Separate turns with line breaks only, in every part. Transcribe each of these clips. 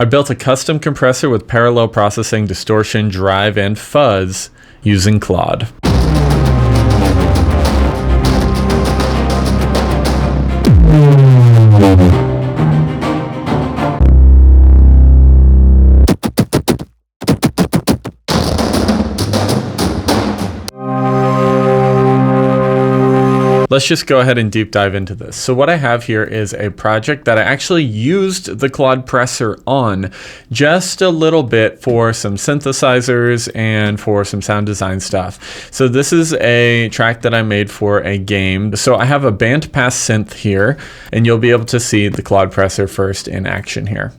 I built a custom compressor with parallel processing, distortion, drive, and fuzz using Claude. Let's just go ahead and deep dive into this. So what I have here is a project that I actually used the Clodpressor on just a little bit for some synthesizers and for some sound design stuff. So this is a track that I made for a game. So I have a bandpass synth here, and you'll be able to see the Clodpressor first in action here.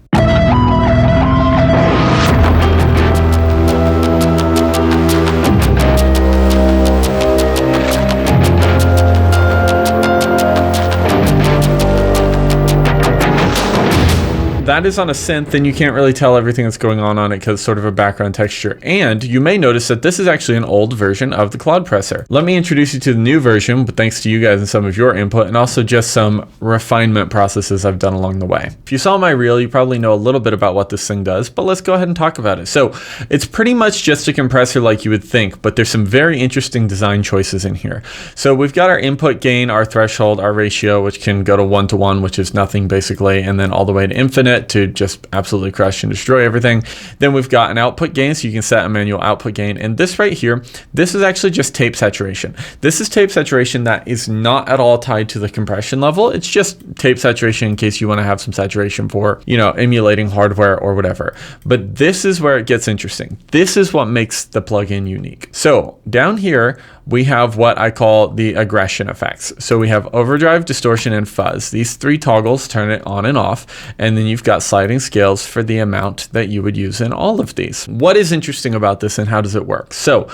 That is on a synth, and you can't really tell everything that's going on it because it's sort of a background texture. And you may notice that this is actually an old version of the Clodpressor. Let me introduce you to the new version, but thanks to you guys and some of your input, and also just some refinement processes I've done along the way. If you saw my reel, you probably know a little bit about what this thing does, but let's go ahead and talk about it. So it's pretty much just a compressor like you would think, but there's some very interesting design choices in here. So we've got our input gain, our threshold, our ratio, which can go to 1:1, which is nothing basically, and then all the way to infinite to just absolutely crush and destroy everything. Then we've got an output gain, so you can set a manual output gain. And this right here, this is actually just tape saturation. This is tape saturation that is not at all tied to the compression level. It's just tape saturation in case you want to have some saturation for, you know, emulating hardware or whatever. But this is where it gets interesting. This is what makes the plugin unique. So down here, we have what I call the aggression effects. So we have overdrive, distortion, and fuzz. These three toggles turn it on and off, and then you've got sliding scales for the amount that you would use in all of these. What is interesting about this and how does it work? So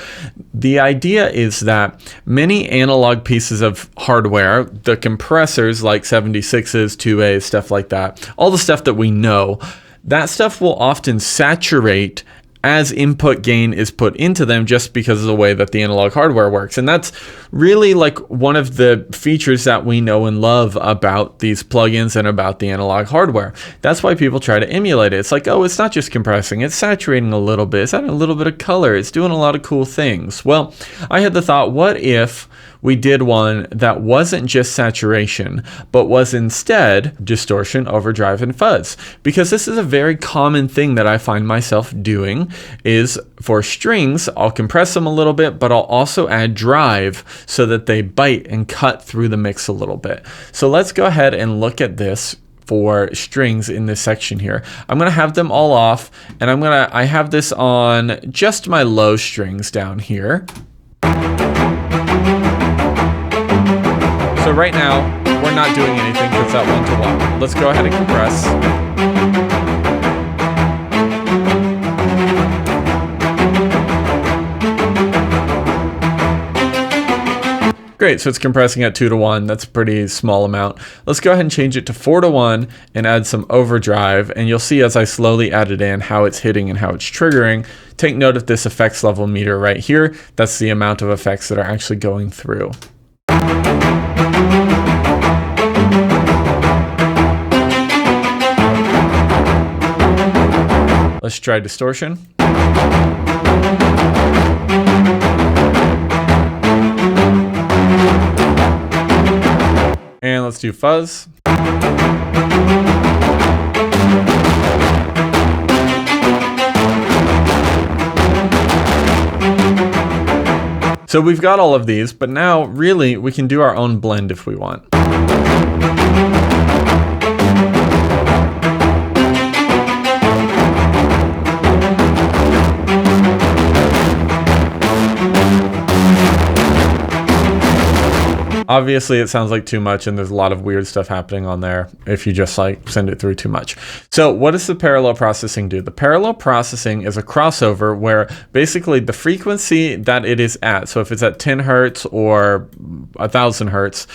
the idea is that many analog pieces of hardware, the compressors like 76s, 2As, stuff like that, all the stuff that we know, that stuff will often saturate as input gain is put into them just because of the way that the analog hardware works. And that's really like one of the features that we know and love about these plugins and about the analog hardware. That's why people try to emulate it. It's like, oh, it's not just compressing, it's saturating a little bit, it's adding a little bit of color, it's doing a lot of cool things. Well, I had the thought, what if we did one that wasn't just saturation, but was instead distortion, overdrive, and fuzz? Because this is a very common thing that I find myself doing is for strings, I'll compress them a little bit, but I'll also add drive so that they bite and cut through the mix a little bit. So let's go ahead and look at this for strings in this section here. I'm gonna have them all off, and I have this on just my low strings down here. So right now, we're not doing anything because it's at 1:1. Let's go ahead and compress. Great, so it's compressing at 2:1. That's a pretty small amount. Let's go ahead and change it to 4:1 and add some overdrive. And you'll see as I slowly add it in how it's hitting and how it's triggering. Take note of this effects level meter right here. That's the amount of effects that are actually going through. Let's try distortion. And let's do fuzz. So we've got all of these, but now really we can do our own blend if we want. Obviously, it sounds like too much, and there's a lot of weird stuff happening on there if you just like send it through too much. So what does the parallel processing do? The parallel processing is a crossover where basically the frequency that it is at, so if it's at 10 hertz or 1000 hertz,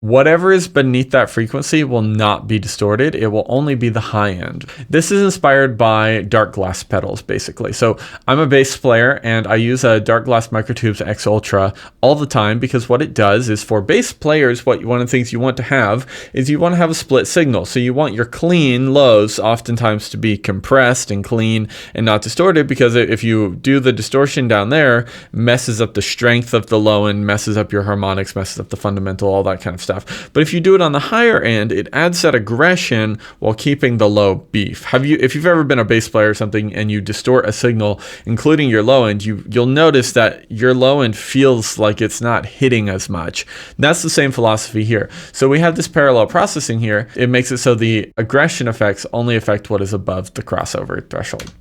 whatever is beneath that frequency will not be distorted. It will only be the high end. This is inspired by dark glass pedals, basically. So I'm a bass player and I use a dark glass Microtubes X Ultra all the time, because what it does is, for bass players, one of the things you want to have is you want to have a split signal. So you want your clean lows oftentimes to be compressed and clean and not distorted, because if you do the distortion down there, messes up the strength of the low end, messes up your harmonics, messes up the fundamental, all that kind of stuff. But if you do it on the higher end, it adds that aggression while keeping the low beef. If you've ever been a bass player or something and you distort a signal, including your low end, you'll notice that your low end feels like it's not hitting as much. That's the same philosophy here. So we have this parallel processing here. It makes it so the aggression effects only affect what is above the crossover threshold.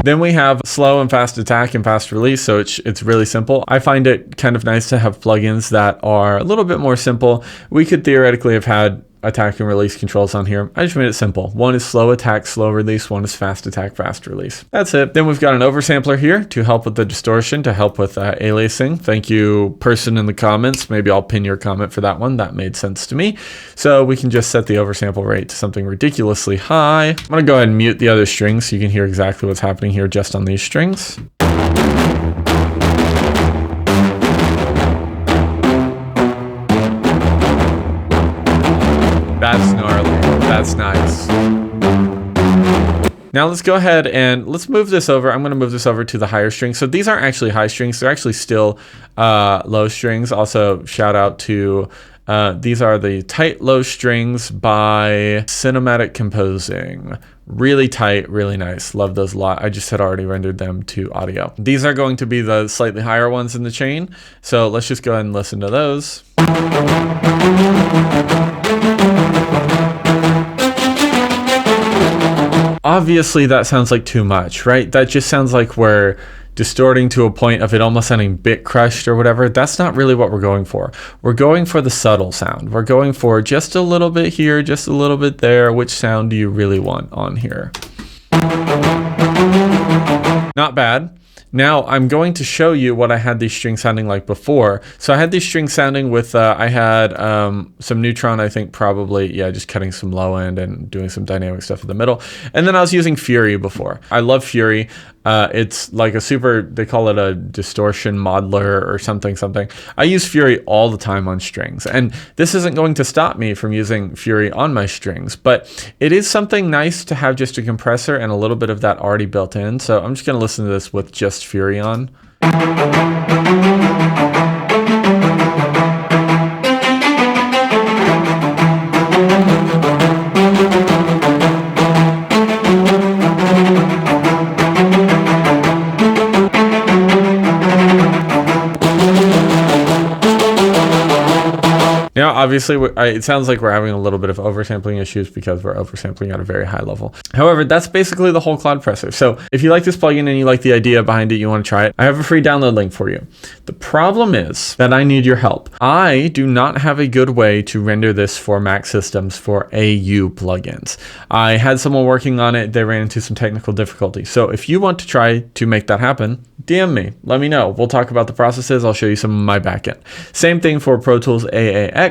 Then we have slow and fast attack and fast release, so it's really simple. I find it kind of nice to have plugins that are a little bit more simple. We could theoretically have had attack and release controls on here. I just made it simple. One is slow attack, slow release. One is fast attack, fast release. That's it. Then we've got an oversampler here to help with the distortion, to help with aliasing. Thank you, person in the comments. Maybe I'll pin your comment for that one. That made sense to me. So we can just set the oversample rate to something ridiculously high. I'm going to go ahead and mute the other strings so you can hear exactly what's happening here just on these strings. That's gnarly. That's nice. Now let's go ahead and let's move this over. I'm going to move this over to the higher strings. So these aren't actually high strings. They're actually still low strings. Also, shout out to these are the tight low strings by Cinematic Composing. Really tight, really nice. Love those a lot. I just had already rendered them to audio. These are going to be the slightly higher ones in the chain. So let's just go ahead and listen to those. Obviously that sounds like too much, right? That just sounds like we're distorting to a point of it almost sounding bit crushed or whatever. That's not really what we're going for. We're going for the subtle sound. We're going for just a little bit here, just a little bit there. Which sound do you really want on here? Not bad. Now I'm going to show you what I had these strings sounding like before. So I had these strings sounding with, I had some neutron, I think probably, yeah, just cutting some low end and doing some dynamic stuff in the middle. And then I was using Fury before. I love Fury. It's like a super, they call it a distortion modeler or something. I use Fury all the time on strings. And this isn't going to stop me from using Fury on my strings, but it is something nice to have just a compressor and a little bit of that already built in. So I'm just going to listen to this with just Fury on. Now, obviously, it sounds like we're having a little bit of oversampling issues because we're oversampling at a very high level. However, that's basically the whole Clodpressor. So if you like this plugin and you like the idea behind it, you want to try it, I have a free download link for you. The problem is that I need your help. I do not have a good way to render this for Mac systems for AU plugins. I had someone working on it. They ran into some technical difficulty. So if you want to try to make that happen, DM me. Let me know. We'll talk about the processes. I'll show you some of my backend. Same thing for Pro Tools AAX.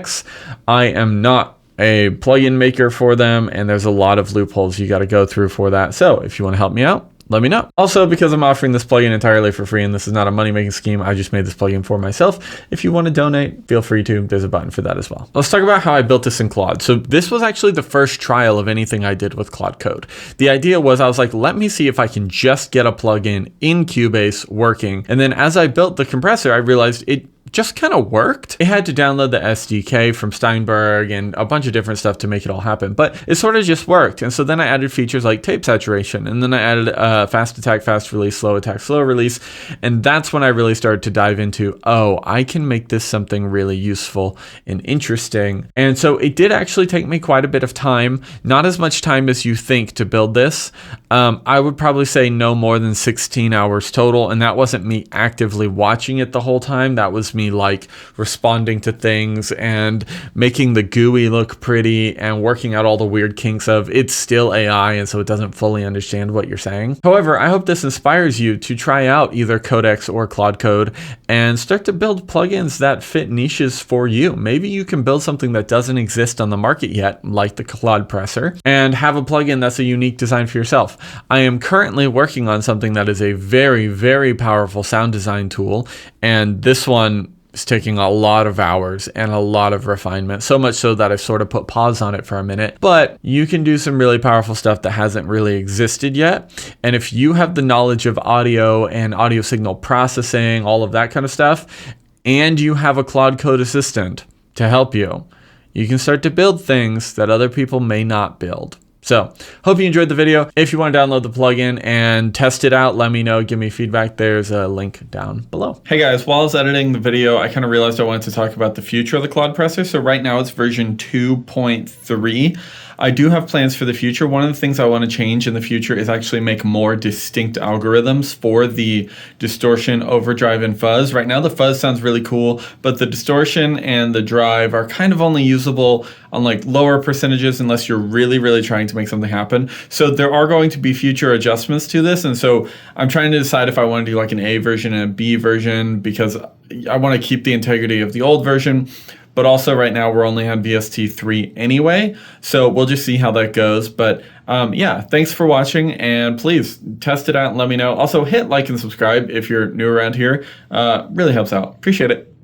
I am not a plugin maker for them, and there's a lot of loopholes you got to go through for that. So if you want to help me out, let me know. Also, because I'm offering this plugin entirely for free and this is not a money-making scheme, I just made this plugin for myself. If you want to donate, feel free to. There's a button for that as well. Let's talk about how I built this in Claude. So this was actually the first trial of anything I did with Claude Code. The idea was I was like, let me see if I can just get a plugin in Cubase working. And then as I built the compressor, I realized it just kind of worked. It had to download the SDK from Steinberg and a bunch of different stuff to make it all happen, but it sort of just worked. And so then I added features like tape saturation, and then I added fast attack, fast release, slow attack, slow release. And that's when I really started to dive into, oh, I can make this something really useful and interesting. And so it did actually take me quite a bit of time, not as much time as you think to build this. I would probably say no more than 16 hours total. And that wasn't me actively watching it the whole time. That was me like responding to things and making the GUI look pretty and working out all the weird kinks of it's still AI, and so it doesn't fully understand what you're saying. However, I hope this inspires you to try out either Codex or Claude Code and start to build plugins that fit niches for you. Maybe you can build something that doesn't exist on the market yet, like the Clodpressor, and have a plugin that's a unique design for yourself. I am currently working on something that is a very, very powerful sound design tool, and this one is taking a lot of hours and a lot of refinement, so much so that I've sort of put pause on it for a minute. But you can do some really powerful stuff that hasn't really existed yet. And if you have the knowledge of audio and audio signal processing, all of that kind of stuff, and you have a Claude Code assistant to help you, you can start to build things that other people may not build. So, hope you enjoyed the video. If you want to download the plugin and test it out, let me know, give me feedback. There's a link down below. Hey guys, while I was editing the video, I kind of realized I wanted to talk about the future of the Clodpressor. So right now it's version 2.3. I do have plans for the future. One of the things I want to change in the future is actually make more distinct algorithms for the distortion, overdrive, and fuzz. Right now the fuzz sounds really cool, but the distortion and the drive are kind of only usable on like lower percentages unless you're really, really trying to make something happen. So there are going to be future adjustments to this. And so I'm trying to decide if I want to do like an A version and a B version, because I want to keep the integrity of the old version. But also right now we're only on VST 3 anyway, so we'll just see how that goes. But yeah, thanks for watching, and please test it out and let me know. Also hit like and subscribe if you're new around here. Really helps out. Appreciate it.